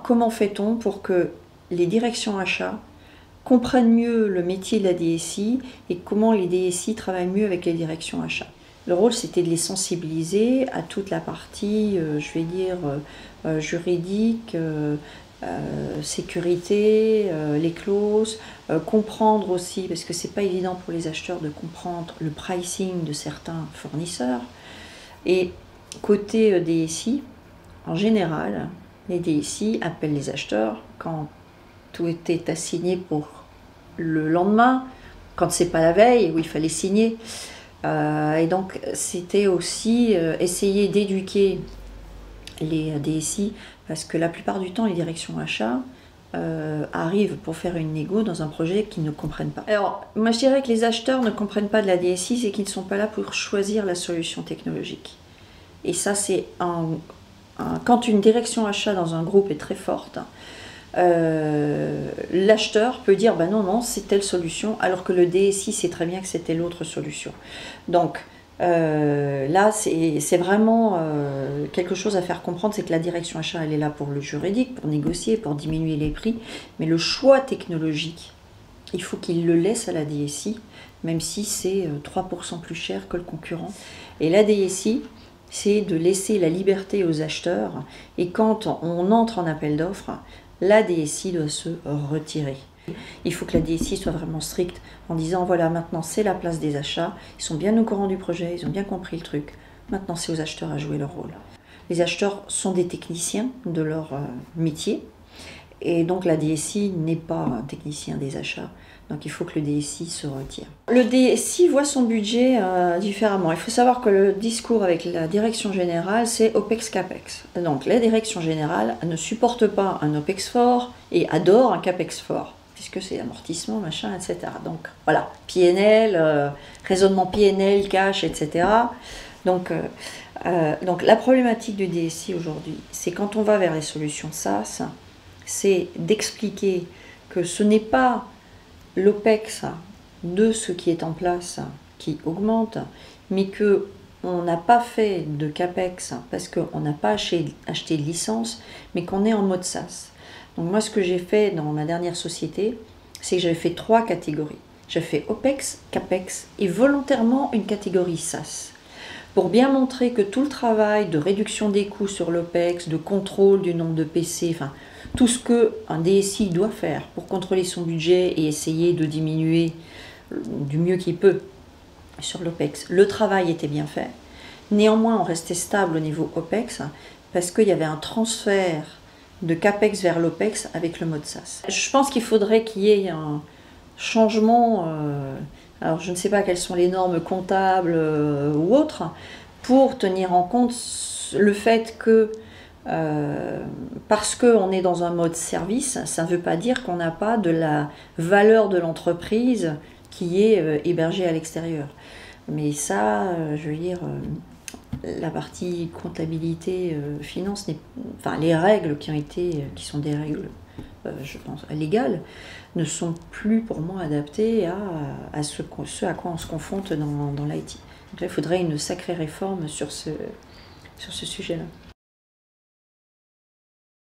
comment fait-on pour que les directions achats comprennent mieux le métier de la DSI et comment les DSI travaillent mieux avec les directions achats. Le rôle, c'était de les sensibiliser à toute la partie, je vais dire, juridique, sécurité, les clauses, comprendre aussi, parce que c'est pas évident pour les acheteurs de comprendre le pricing de certains fournisseurs. Et côté DSI, en général, les DSI appellent les acheteurs quand tout était assigné pour le lendemain, quand c'est pas la veille où il fallait signer. Et donc c'était aussi essayer d'éduquer les DSI, parce que la plupart du temps les directions achats arrivent pour faire une négo dans un projet qu'ils ne comprennent pas. Alors moi je dirais que les acheteurs ne comprennent pas de la DSI, c'est qu'ils ne sont pas là pour choisir la solution technologique. Et ça c'est quand une direction achat dans un groupe est très forte, l'acheteur peut dire ben non, c'est telle solution, alors que le DSI sait très bien que c'était l'autre solution. Donc là, c'est vraiment quelque chose à faire comprendre, c'est que la direction achat, elle est là pour le juridique, pour négocier, pour diminuer les prix, mais le choix technologique, il faut qu'il le laisse à la DSI, même si c'est 3% plus cher que le concurrent. Et la DSI, c'est de laisser la liberté aux acheteurs, et quand on entre en appel d'offres, la DSI doit se retirer. Il faut que la DSI soit vraiment stricte en disant voilà, maintenant c'est la place des achats, ils sont bien au courant du projet, ils ont bien compris le truc, maintenant c'est aux acheteurs à jouer leur rôle. Les acheteurs sont des techniciens de leur métier, et donc la DSI n'est pas un technicien des achats, donc il faut que le DSI se retire. Le DSI voit son budget différemment. Il faut savoir que le discours avec la direction générale, c'est OPEX-CAPEX. Donc la direction générale ne supporte pas un OPEX fort et adore un CAPEX fort, puisque c'est amortissement, machin, etc. Donc voilà, PNL, raisonnement PNL, cash, etc. Donc la problématique du DSI aujourd'hui, c'est quand on va vers les solutions SaaS, c'est d'expliquer que ce n'est pas l'OPEX de ce qui est en place qui augmente, mais qu'on n'a pas fait de CAPEX parce qu'on n'a pas acheté de licence, mais qu'on est en mode SaaS. Donc moi, ce que j'ai fait dans ma dernière société, c'est que j'avais fait 3 catégories. J'ai fait OPEX, CAPEX et volontairement une catégorie SaaS, pour bien montrer que tout le travail de réduction des coûts sur l'OPEX, de contrôle du nombre de PC, enfin tout ce qu'un DSI doit faire pour contrôler son budget et essayer de diminuer du mieux qu'il peut sur l'OPEX, le travail était bien fait. Néanmoins, on restait stable au niveau OPEX parce qu'il y avait un transfert de CAPEX vers l'OPEX avec le mode SaaS. Je pense qu'il faudrait qu'il y ait un changement, alors je ne sais pas quelles sont les normes comptables ou autres, pour tenir en compte le fait que parce qu'on est dans un mode service, ça ne veut pas dire qu'on n'a pas de la valeur de l'entreprise qui est hébergée à l'extérieur. Mais ça, je veux dire, la partie comptabilité, finance, enfin les règles qui sont des règles, je pense, légales, ne sont plus pour moi adaptées à ce à quoi on se confronte dans l'IT. Donc là, il faudrait une sacrée réforme sur ce sujet-là.